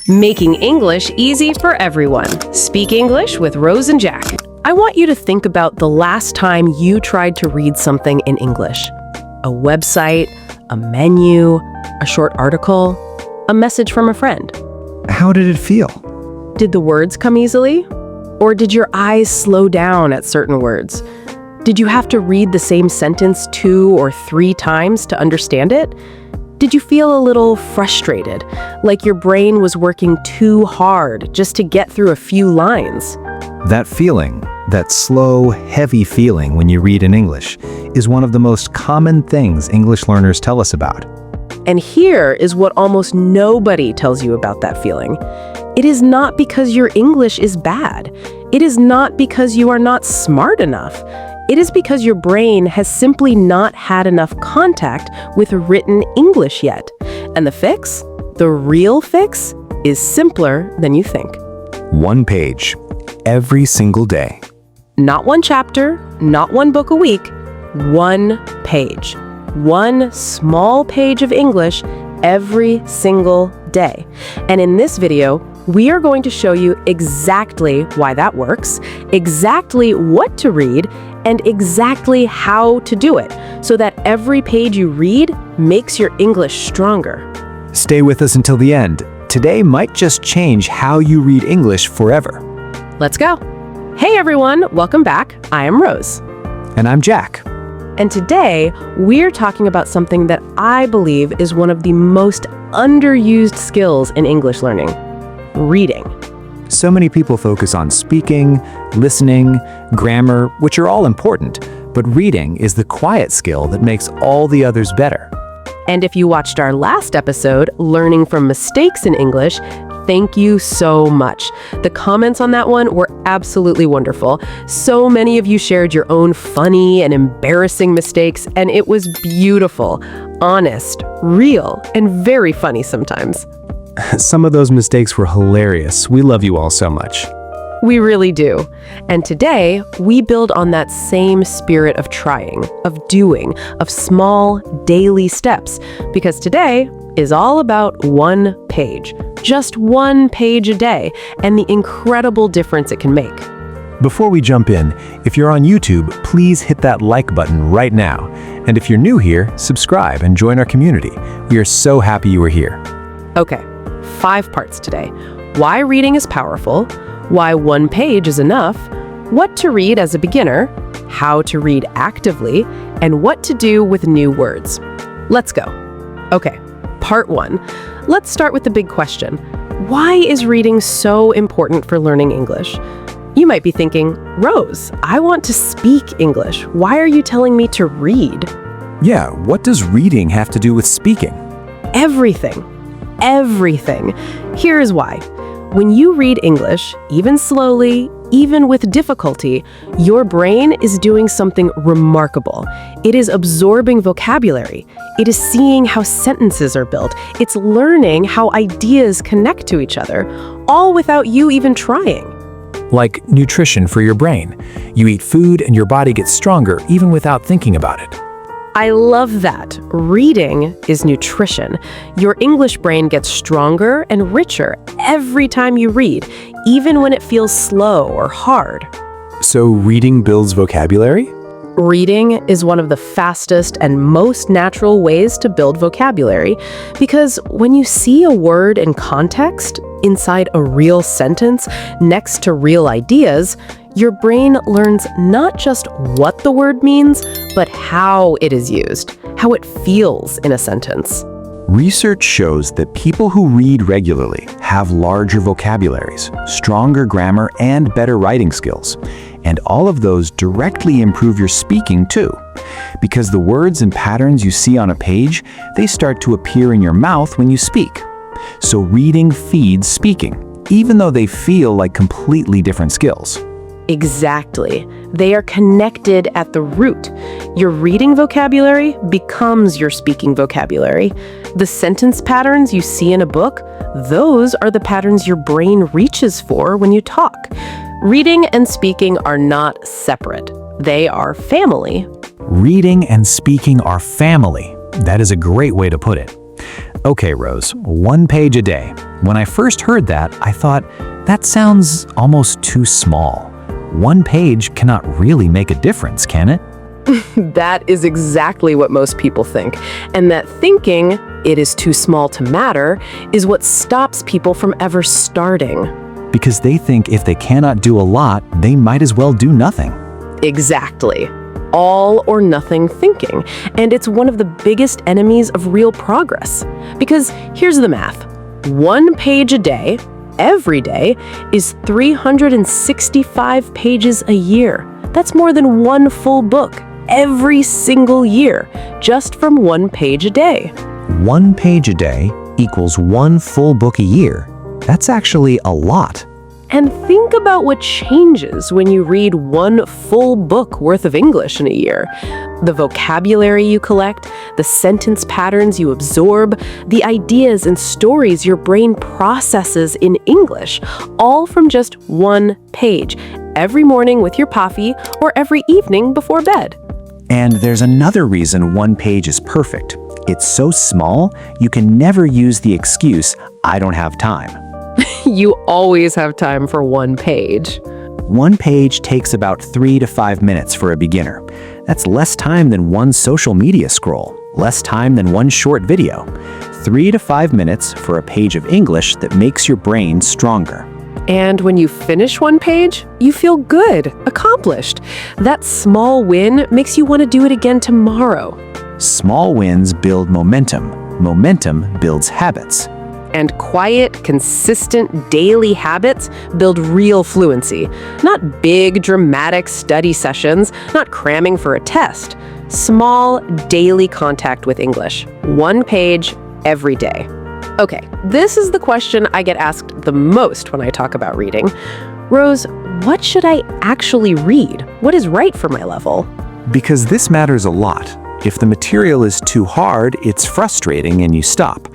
Making English easy for everyone. Speak English with Rose and Jack. I want you to think about the last time you tried to read something in English. A website, a menu, a short article, a message from a friend. How did it feel? Did the words come easily? Or did your eyes slow down at certain words? Did you have to read the same sentence 2 or 3 times to understand it? Did you feel a little frustrated, like your brain was working too hard just to get through a few lines? That feeling, that slow, heavy feeling when you read in English, is one of the most common things English learners tell us about. And here is what almost nobody tells you about that feeling. It is not because your English is bad. It is not because you are not smart enough. It is because your brain has simply not had enough contact with written English yet. And the fix? The real fix is simpler than you think. 1 page, every single day. Not 1 chapter, not 1 book a week, 1 page. 1 small page of English every single day. And in this video, we are going to show you exactly why that works, exactly what to read, and exactly how to do it, so that every page you read makes your English stronger. Stay with us until the end. Today might just change how you read English forever. Let's go. Hey everyone, welcome back. I am Rose. And I'm Jack. And today, we're talking about something that I believe is one of the most underused skills in English learning: reading. So many people focus on speaking, listening, grammar, which are all important, but reading is the quiet skill that makes all the others better. And if you watched our last episode, Learning from Mistakes in English, thank you so much. The comments on that one were absolutely wonderful. So many of you shared your own funny and embarrassing mistakes, and it was beautiful, honest, real, and very funny sometimes. Some of those mistakes were hilarious. We love you all so much. We really do. And today, we build on that same spirit of trying, of doing, of small, daily steps, because today is all about 1 page. Just 1 page a day, and the incredible difference it can make. Before we jump in, if you're on YouTube, please hit that like button right now. And if you're new here, subscribe and join our community. We are so happy you are here. Okay, 5 parts today. Why reading is powerful, why 1 page is enough, what to read as a beginner, how to read actively, and what to do with new words. Let's go. Okay, part 1. Let's start with the big question. Why is reading so important for learning English? You might be thinking, Rose, I want to speak English. Why are you telling me to read? Yeah, what does reading have to do with speaking? Everything. Everything. Here is why. When you read English, even slowly, even with difficulty, your brain is doing something remarkable. It is absorbing vocabulary. It is seeing how sentences are built. It's learning how ideas connect to each other, all without you even trying. Like nutrition for your brain. You eat food and your body gets stronger even without thinking about it. I love that. Reading is nutrition. Your English brain gets stronger and richer every time you read, even when it feels slow or hard. So reading builds vocabulary? Reading is one of the fastest and most natural ways to build vocabulary, because when you see a word in context, inside a real sentence, next to real ideas, your brain learns not just what the word means, but how it is used, how it feels in a sentence. Research shows that people who read regularly have larger vocabularies, stronger grammar, and better writing skills. And all of those directly improve your speaking too. Because the words and patterns you see on a page, they start to appear in your mouth when you speak. So reading feeds speaking, even though they feel like completely different skills. Exactly. They are connected at the root. Your reading vocabulary becomes your speaking vocabulary. The sentence patterns you see in a book, those are the patterns your brain reaches for when you talk. Reading and speaking are not separate. They are family. Reading and speaking are family. That is a great way to put it. Okay, Rose, 1 page a day. When I first heard that, I thought, that sounds almost too small. 1 page cannot really make a difference, can it? That is exactly what most people think. And that thinking it is too small to matter is what stops people from ever starting. Because they think if they cannot do a lot, they might as well do nothing. Exactly. All or nothing thinking. And it's one of the biggest enemies of real progress. Because here's the math. 1 page a day, every day, is 365 pages a year. That's more than 1 full book every single year, just from 1 page a day. 1 page a day equals 1 full book a year. That's actually a lot. And think about what changes when you read 1 full book worth of English in a year. The vocabulary you collect, the sentence patterns you absorb, the ideas and stories your brain processes in English, all from just 1 page, every morning with your coffee or every evening before bed. And there's another reason 1 page is perfect. It's so small, you can never use the excuse, "I don't have time." You always have time for 1 page. 1 page takes about 3 to 5 minutes for a beginner. That's less time than 1 social media scroll, less time than 1 short video. 3 to 5 minutes for a page of English that makes your brain stronger. And when you finish 1 page, you feel good, accomplished. That small win makes you want to do it again tomorrow. Small wins build momentum. Momentum builds habits. And quiet, consistent daily habits build real fluency. Not big, dramatic study sessions, not cramming for a test. Small, daily contact with English. 1 page every day. Okay, this is the question I get asked the most when I talk about reading. Rose, what should I actually read? What is right for my level? Because this matters a lot. If the material is too hard, it's frustrating and you stop.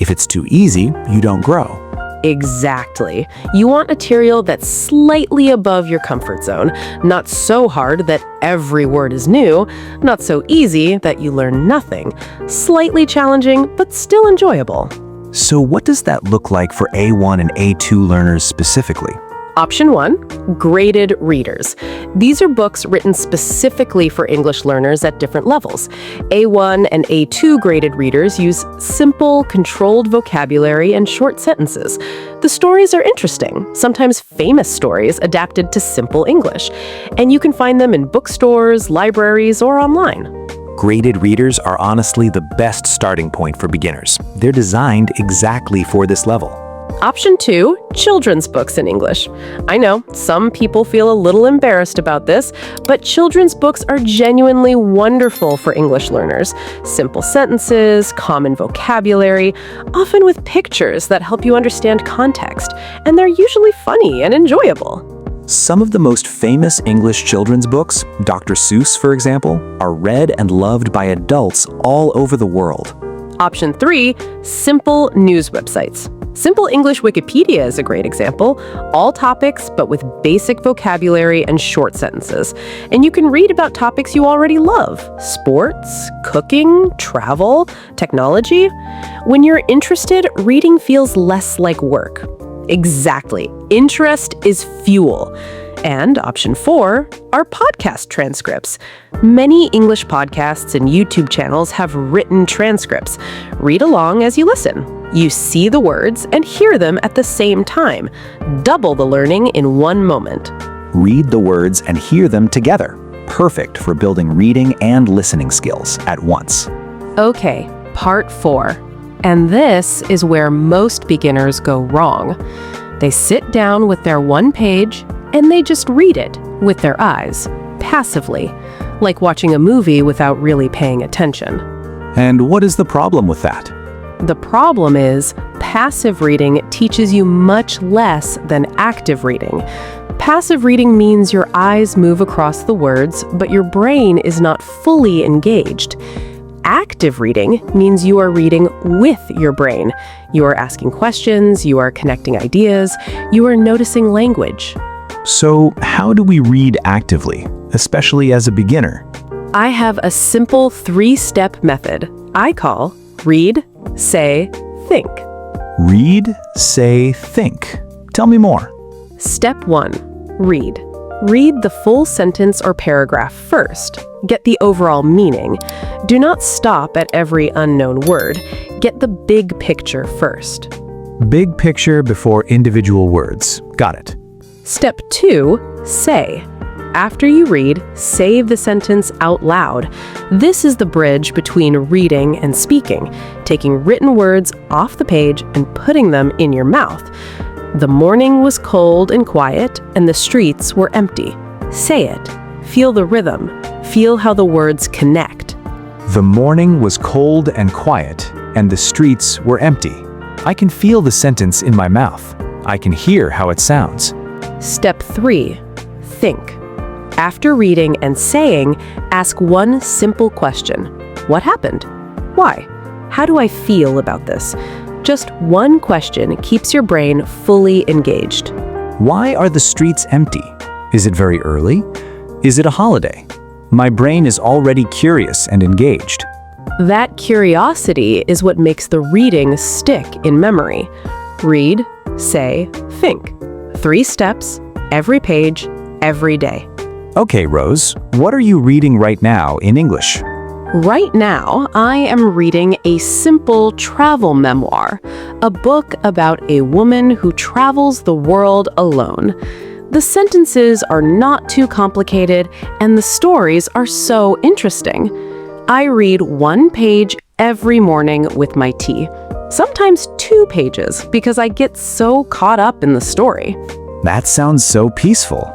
If it's too easy, you don't grow. Exactly. You want material that's slightly above your comfort zone, not so hard that every word is new, not so easy that you learn nothing, slightly challenging but still enjoyable. So what does that look like for A1 and A2 learners specifically? Option 1, graded readers. These are books written specifically for English learners at different levels. A1 and A2 graded readers use simple, controlled vocabulary and short sentences. The stories are interesting, sometimes famous stories adapted to simple English, and you can find them in bookstores, libraries, or online. Graded readers are honestly the best starting point for beginners. They're designed exactly for this level. Option 2, children's books in English. I know, some people feel a little embarrassed about this, but children's books are genuinely wonderful for English learners. Simple sentences, common vocabulary, often with pictures that help you understand context, and they're usually funny and enjoyable. Some of the most famous English children's books, Dr. Seuss for example, are read and loved by adults all over the world. Option 3, simple news websites. Simple English Wikipedia is a great example. All topics, but with basic vocabulary and short sentences. And you can read about topics you already love. Sports, cooking, travel, technology. When you're interested, reading feels less like work. Exactly. Interest is fuel. And option 4 are podcast transcripts. Many English podcasts and YouTube channels have written transcripts. Read along as you listen. You see the words and hear them at the same time. Double the learning in 1 moment. Read the words and hear them together. Perfect for building reading and listening skills at once. Okay, part 4. And this is where most beginners go wrong. They sit down with their 1 page and they just read it with their eyes, passively, like watching a movie without really paying attention. And what is the problem with that? The problem is, passive reading teaches you much less than active reading. Passive reading means your eyes move across the words, but your brain is not fully engaged. Active reading means you are reading with your brain. You are asking questions, you are connecting ideas, you are noticing language. So how do we read actively, especially as a beginner? I have a simple 3-step method I call read, say, think. Read, say, think. Tell me more. Step 1. Read. Read the full sentence or paragraph first. Get the overall meaning. Do not stop at every unknown word. Get the big picture first. Big picture before individual words. Got it. Step 2. Say. After you read, say the sentence out loud. This is the bridge between reading and speaking, taking written words off the page and putting them in your mouth. The morning was cold and quiet, and the streets were empty. Say it. Feel the rhythm. Feel how the words connect. The morning was cold and quiet, and the streets were empty. I can feel the sentence in my mouth. I can hear how it sounds. Step 3. Think. After reading and saying, ask one simple question. What happened? Why? How do I feel about this? Just one question keeps your brain fully engaged. Why are the streets empty? Is it very early? Is it a holiday? My brain is already curious and engaged. That curiosity is what makes the reading stick in memory. Read, say, think. 3 steps, every page, every day. Okay, Rose, what are you reading right now in English? Right now, I am reading a simple travel memoir, a book about a woman who travels the world alone. The sentences are not too complicated, and the stories are so interesting. I read 1 page every morning with my tea, sometimes 2 pages because I get so caught up in the story. That sounds so peaceful.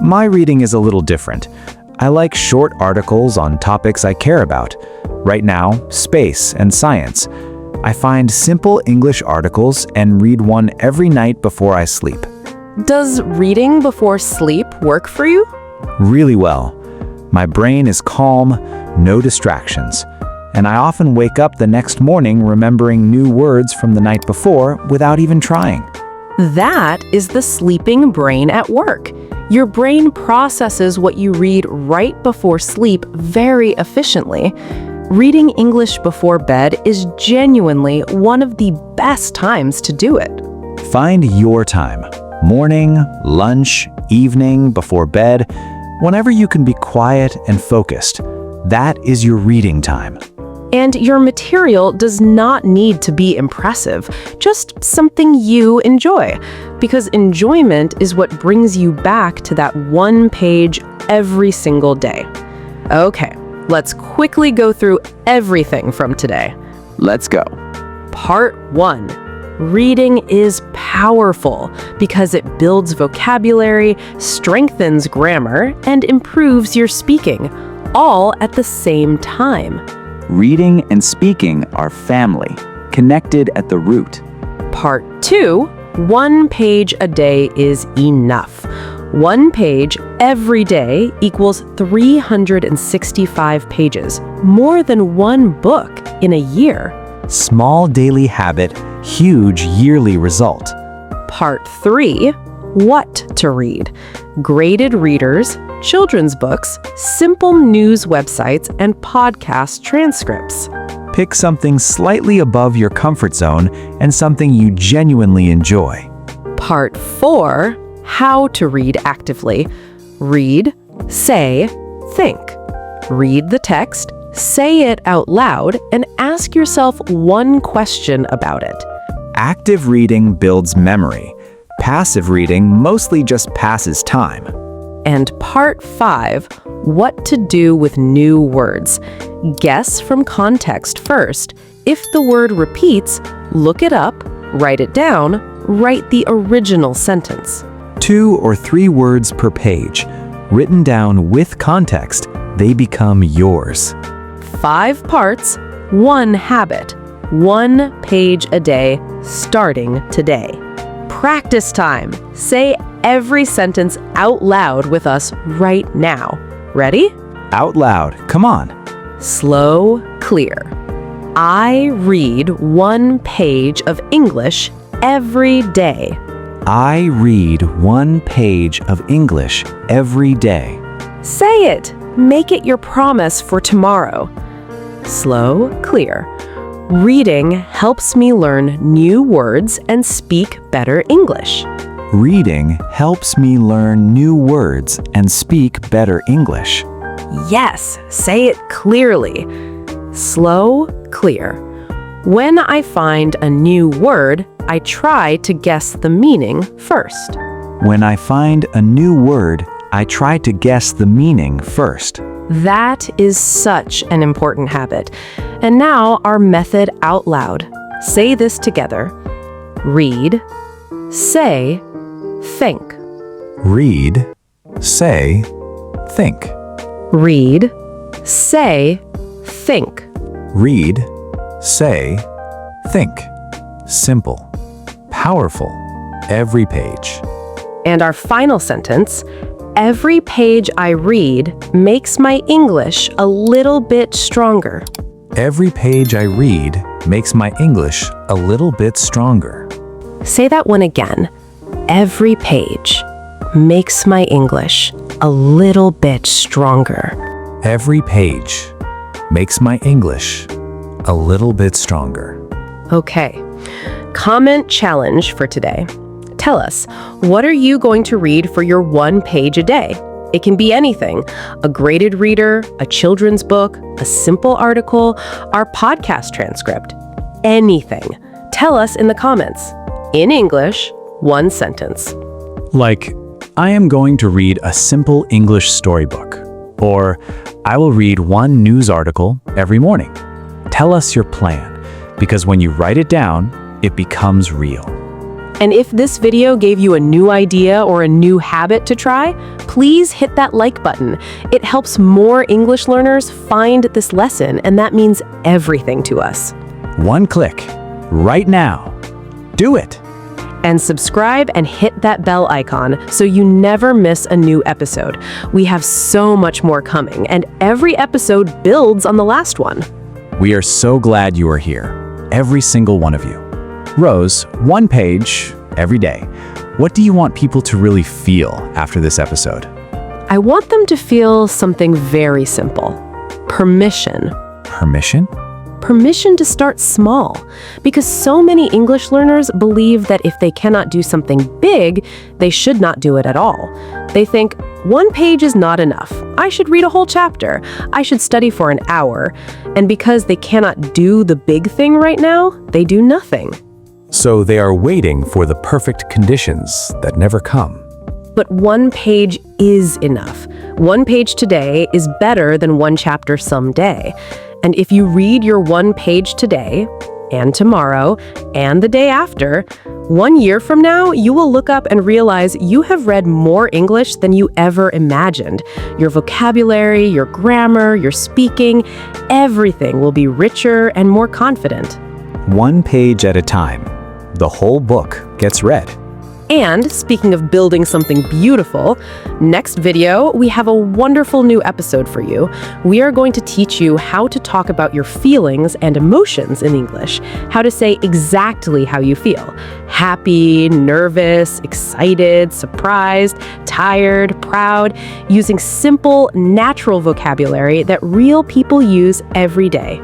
My reading is a little different. I like short articles on topics I care about. Right now, space and science. I find simple English articles and read one every night before I sleep. Does reading before sleep work for you? Really well. My brain is calm, no distractions. And I often wake up the next morning remembering new words from the night before without even trying. That is the sleeping brain at work. Your brain processes what you read right before sleep very efficiently. Reading English before bed is genuinely one of the best times to do it. Find your time. Morning, lunch, evening, before bed, whenever you can be quiet and focused. That is your reading time. And your material does not need to be impressive, just something you enjoy, because enjoyment is what brings you back to that 1 page every single day. Okay, let's quickly go through everything from today. Let's go. Part 1. Reading is powerful because it builds vocabulary, strengthens grammar, and improves your speaking, all at the same time. Reading and speaking are family, connected at the root. Part 2, 1 page a day is enough. 1 page every day equals 365 pages, more than 1 book in a year. Small daily habit, huge yearly result. Part 3, what to read. Graded readers, children's books, simple news websites, and podcast transcripts. Pick something slightly above your comfort zone and something you genuinely enjoy. Part 4, how to read actively. Read, say, think. Read the text, say it out loud, and ask yourself 1 question about it. Active reading builds memory. Passive reading mostly just passes time. And Part 5, what to do with new words. Guess from context first. If the word repeats, look it up, write it down, write the original sentence. 2 or 3 words per page. Written down with context, they become yours. 5 parts, 1 habit. 1 page a day, starting today. Practice time. Say every sentence out loud with us right now. Ready? Out loud, come on. Slow, clear. I read 1 page of English every day. I read 1 page of English every day. Say it. Make it your promise for tomorrow. Slow, clear. Reading helps me learn new words and speak better English. Reading helps me learn new words and speak better English. Yes, say it clearly. Slow, clear. When I find a new word, I try to guess the meaning first. When I find a new word, I try to guess the meaning first. That is such an important habit. And now our method out loud. Say this together. Read, say, think. Read, say, think. Read, say, think. Read, say, think. Simple, powerful, every page. And our final sentence, every page I read makes my English a little bit stronger. Every page I read makes my English a little bit stronger. Say that one again. Every page makes my English a little bit stronger. Every page makes my English a little bit stronger. Okay. Comment challenge for today. Tell us, what are you going to read for your one page a day? It can be anything, a graded reader, a children's book, a simple article, our podcast transcript, anything. Tell us in the comments. In English, one sentence. Like, I am going to read a simple English storybook. Or, I will read one news article every morning. Tell us your plan, because when you write it down, it becomes real. And if this video gave you a new idea or a new habit to try, please hit that like button. It helps more English learners find this lesson, and that means everything to us. One click, right now. Do it! And subscribe and hit that bell icon so you never miss a new episode. We have so much more coming, and every episode builds on the last one. We are so glad you are here, every single one of you. Rose, one page every day. What do you want people to really feel after this episode? I want them to feel something very simple. Permission. Permission? Permission to start small, because so many English learners believe that if they cannot do something big, they should not do it at all. They think, one page is not enough. I should read a whole chapter. I should study for an hour. And because they cannot do the big thing right now, they do nothing. So they are waiting for the perfect conditions that never come. But one page is enough. One page today is better than one chapter someday. And if you read your one page today, and tomorrow, and the day after, 1 year from now, you will look up and realize you have read more English than you ever imagined. Your vocabulary, your grammar, your speaking, everything will be richer and more confident. One page at a time. The whole book gets read. And speaking of building something beautiful, next video, we have a wonderful new episode for you. We are going to teach you how to talk about your feelings and emotions in English, how to say exactly how you feel. Happy, nervous, excited, surprised, tired, proud, using simple, natural vocabulary that real people use every day.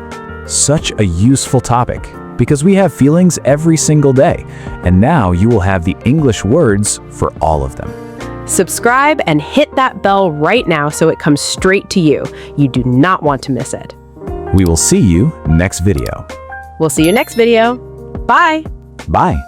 Such a useful topic, because we have feelings every single day, and now you will have the English words for all of them. Subscribe and hit that bell right now so it comes straight to you. You do not want to miss it. We will see you next video. We'll see you next video. Bye! Bye!